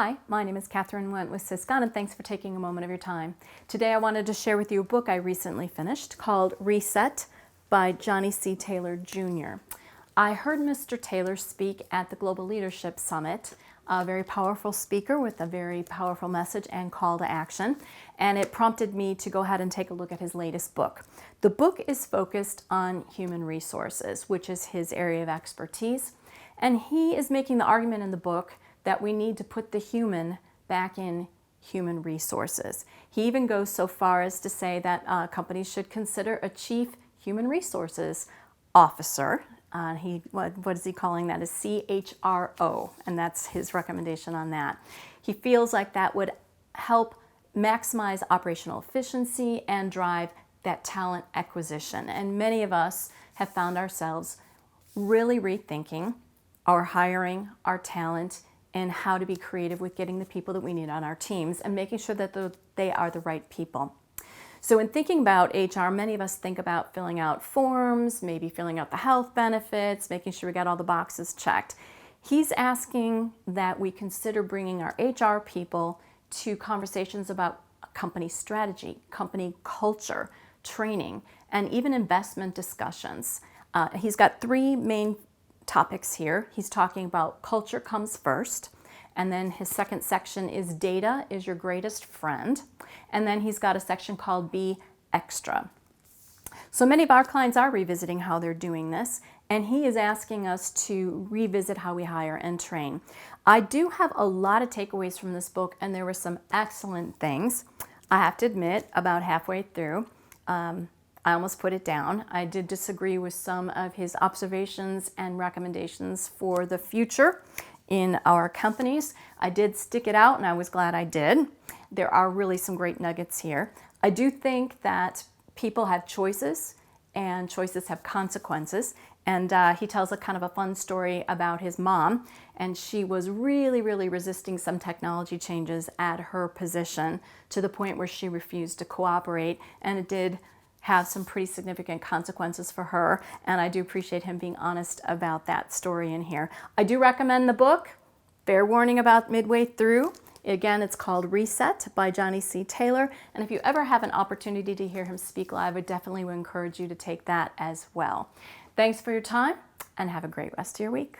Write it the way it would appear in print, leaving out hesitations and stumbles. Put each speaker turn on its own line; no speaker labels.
Hi, my name is Catherine Went with Syscon, and thanks for taking a moment of your time. Today I wanted to share with you a book I recently finished called Reset by Johnny C. Taylor Jr. I heard Mr. Taylor speak at the Global Leadership Summit, a very powerful speaker with a very powerful message and call to action, and it prompted me to go ahead and take a look at his latest book. The book is focused on human resources, which is his area of expertise, and he is making the argument in the book that we need to put the human back in human resources. He even goes so far as to say that companies should consider a chief human resources officer. What is he calling that? A CHRO, and that's his recommendation on that. He feels like that would help maximize operational efficiency and drive that talent acquisition. And many of us have found ourselves really rethinking our hiring, our talent, and how to be creative with getting the people that we need on our teams and making sure that they are the right people. So in thinking about HR, many of us think about filling out forms, maybe filling out the health benefits, making sure we got all the boxes checked. He's asking that we consider bringing our HR people to conversations about company strategy, company culture, training, and even investment discussions. He's got three main topics here. He's talking about culture comes first, and then his second section is data is your greatest friend, and then he's got a section called Be Extra. So many of our clients are revisiting how they're doing this, and he is asking us to revisit how we hire and train. I do have a lot of takeaways from this book, and there were some excellent things. I have to admit, about halfway through, I almost put it down. I did disagree with some of his observations and recommendations for the future in our companies. I did stick it out, and I was glad I did. There are really some great nuggets here. I do think that people have choices, and choices have consequences. And he tells a kind of a fun story about his mom, and she was really resisting some technology changes at her position to the point where she refused to cooperate, and it did have some pretty significant consequences for her, and I do appreciate him being honest about that story in here. I do recommend the book. Fair warning about midway through. Again, it's called Reset by Johnny C. Taylor, and if you ever have an opportunity to hear him speak live, I definitely would encourage you to take that as well. Thanks for your time, and have a great rest of your week.